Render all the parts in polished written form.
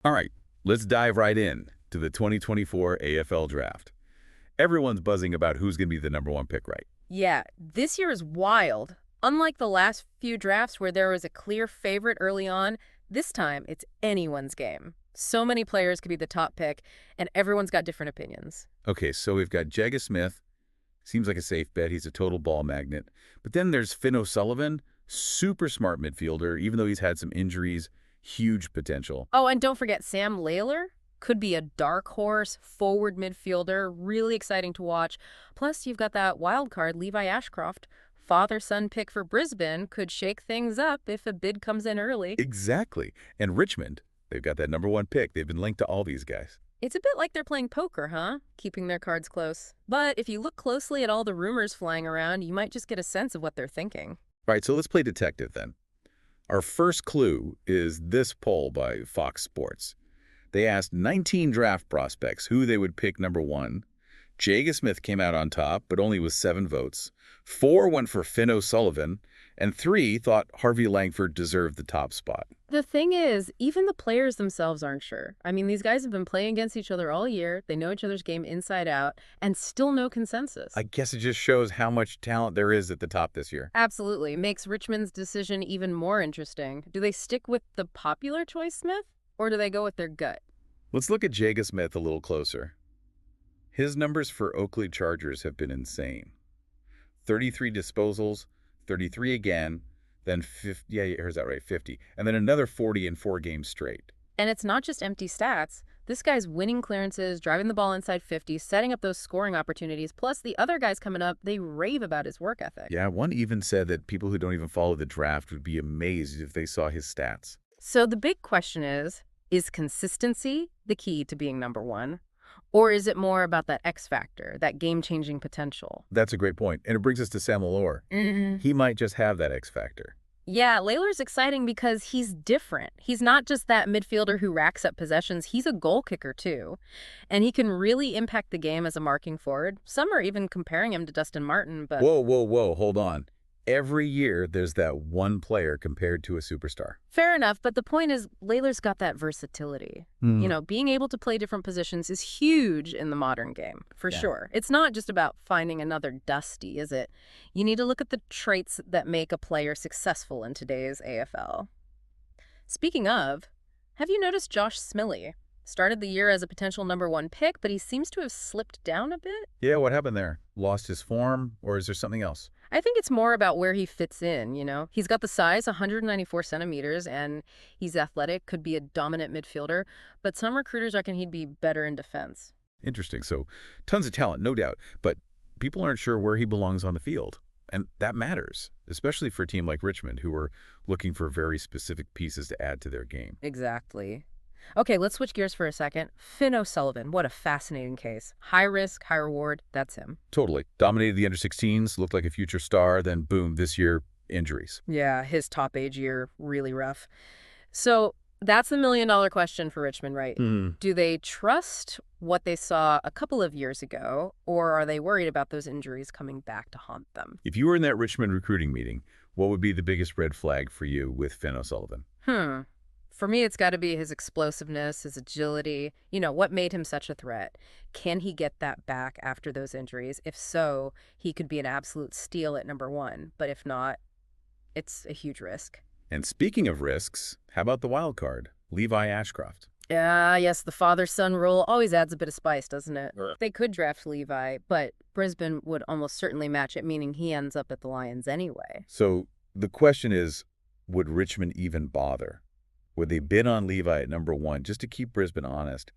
All right, let's dive right in to the 2024 AFL Draft. Everyone's buzzing about who's going to be the number one pick, right? Yeah, this year is wild. Unlike the last few drafts where there was a clear favorite early on, this time it's anyone's game. So many players could be the top pick, and everyone's got different opinions. Okay, so we've got Jagga Smith. Seems like a safe bet. He's a total ball magnet. But then there's Finn O'Sullivan, super smart midfielder, even though he's had some injuries, huge potential. Oh, and don't forget Sam Lalor. Could be a dark horse, forward midfielder, really exciting to watch. Plus, you've got that wild card, Levi Ashcroft. Father-son pick for Brisbane could shake things up if a bid comes in early. Exactly. And Richmond, they've got that number one pick. They've been linked to all these guys. It's a bit like they're playing poker, huh? Keeping their cards close. But if you look closely at all the rumors flying around, you might just get a sense of what they're thinking. All right, so let's play detective then. Our first clue is this poll by Fox Sports. They asked 19 draft prospects who they would pick number one. Jagga Smith came out on top, but only with 7 votes. 4 went for Finn O'Sullivan, and 3 thought Harvey Langford deserved the top spot. The thing is, even the players themselves aren't sure. I mean, these guys have been playing against each other all year. They know each other's game inside out, and still no consensus. I guess it just shows how much talent there is at the top this year. Absolutely. Makes Richmond's decision even more interesting. Do they stick with the popular choice, Smith? Or do they go with their gut? Let's look at Jagga Smith a little closer. His numbers for Oakley Chargers have been insane. 33 disposals, 33 again, then 50, yeah, here's that right, 50, and then another 40 in 4 games straight. And it's not just empty stats. This guy's winning clearances, driving the ball inside 50, setting up those scoring opportunities. Plus, the other guys coming up, they rave about his work ethic. Yeah, one even said that people who don't even follow the draft would be amazed if they saw his stats. So the big question is consistency the key to being number one? Or is it more about that X factor, that game-changing potential? That's a great point, and it brings us to Sam Lalor. He might just have that X factor. Yeah, Lalor's exciting because he's different. He's not just that midfielder who racks up possessions. He's a goal kicker, too. And he can really impact the game as a marking forward. Some are even comparing him to Dustin Martin, but... Whoa, hold on. Every year, there's that one player compared to a superstar. Fair enough, but the point is, Lalor's got that versatility. You know, being able to play different positions is huge in the modern game, for sure. It's not just about finding another Dusty, is it? You need to look at the traits that make a player successful in today's AFL. Speaking of, have you noticed Josh Smiley? Started the year as a potential number one pick, but he seems to have slipped down a bit. Yeah, what happened there? Lost his form, or is there something else? I think it's more about where he fits in, you know? He's got the size, 194 centimeters, and he's athletic, could be a dominant midfielder, but some recruiters reckon he'd be better in defense. Interesting. So, tons of talent, no doubt, but people aren't sure where he belongs on the field. And that matters, especially for a team like Richmond, who are looking for very specific pieces to add to their game. Exactly. Okay, let's switch gears for a second. Finn O'Sullivan, what a fascinating case. High risk, high reward, that's him. Totally. Dominated the under-16s, looked like a future star, then boom, this year, injuries. Yeah, his top age year, really rough. So that's the million-dollar question for Richmond, right? Do they trust what they saw a couple of years ago, or are they worried about those injuries coming back to haunt them? If you were in that Richmond recruiting meeting, what would be the biggest red flag for you with Finn O'Sullivan? For me, it's got to be his explosiveness, his agility. You know, what made him such a threat? Can he get that back after those injuries? If so, he could be an absolute steal at number one. But if not, it's a huge risk. And speaking of risks, how about the wild card, Levi Ashcroft? Yes, the father-son role always adds a bit of spice, doesn't it? They could draft Levi, but Brisbane would almost certainly match it, meaning he ends up at the Lions anyway. So the question is, would Richmond even bother? Would they bid on Levi at number one just to keep Brisbane honest?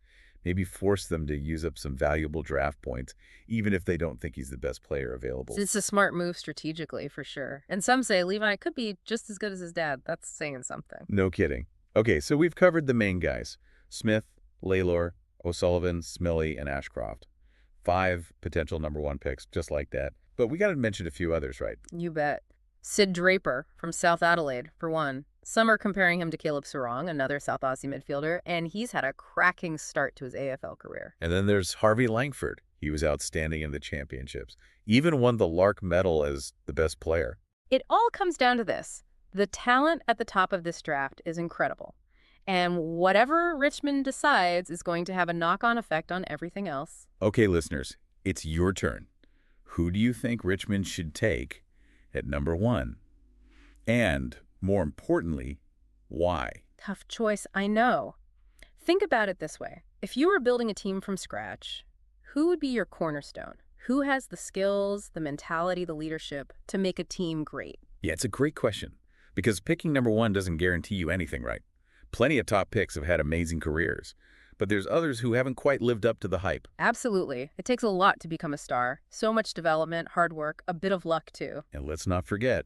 Maybe force them to use up some valuable draft points, even if they don't think he's the best player available. It's a smart move strategically, for sure. And some say Levi could be just as good as his dad. That's saying something. No kidding. Okay, so we've covered the main guys. Smith, Lalor, O'Sullivan, Smiley, and Ashcroft. 5 potential number one picks, just like that. But we got to mention a few others, right? You bet. Sid Draper from South Adelaide, for one. Some are comparing him to Caleb Sarong, another South Aussie midfielder, and he's had a cracking start to his AFL career. And then there's Harvey Langford. He was outstanding in the championships. Even won the Lark Medal as the best player. It all comes down to this. The talent at the top of this draft is incredible. And whatever Richmond decides is going to have a knock-on effect on everything else. Okay, listeners, it's your turn. Who do you think Richmond should take at number 1? And, more importantly, why? Tough choice, I know. Think about it this way. If you were building a team from scratch, who would be your cornerstone? Who has the skills, the mentality, the leadership to make a team great? Yeah, it's a great question, because picking number 1 doesn't guarantee you anything, right? Plenty of top picks have had amazing careers, but there's others who haven't quite lived up to the hype. Absolutely. It takes a lot to become a star. So much development, hard work, a bit of luck too. And let's not forget,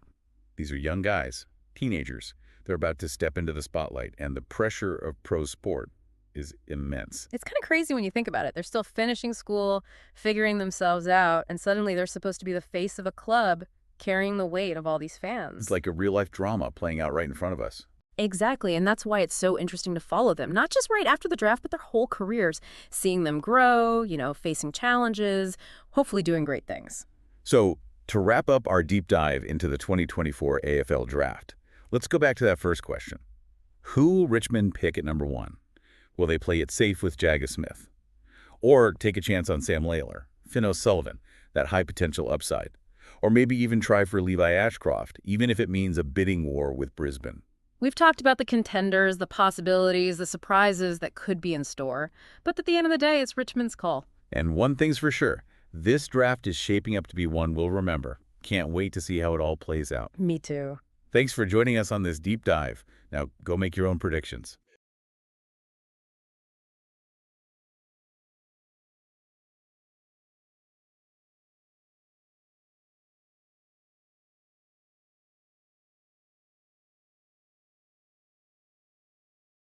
these are young guys, teenagers. They're about to step into the spotlight, and the pressure of pro sport is immense. It's kind of crazy when you think about it. They're still finishing school, figuring themselves out, and suddenly they're supposed to be the face of a club carrying the weight of all these fans. It's like a real-life drama playing out right in front of us. Exactly, and that's why it's so interesting to follow them, not just right after the draft, but their whole careers, seeing them grow, facing challenges, hopefully doing great things. So, to wrap up our deep dive into the 2024 AFL draft, let's go back to that first question. Who will Richmond pick at number 1? Will they play it safe with Jagus Smith? Or take a chance on Sam Lalor, Finn O'Sullivan, that high-potential upside? Or maybe even try for Levi Ashcroft, even if it means a bidding war with Brisbane? We've talked about the contenders, the possibilities, the surprises that could be in store, but at the end of the day, it's Richmond's call. And one thing's for sure, this draft is shaping up to be one we'll remember. Can't wait to see how it all plays out. Me too. Thanks for joining us on this deep dive. Now, go make your own predictions.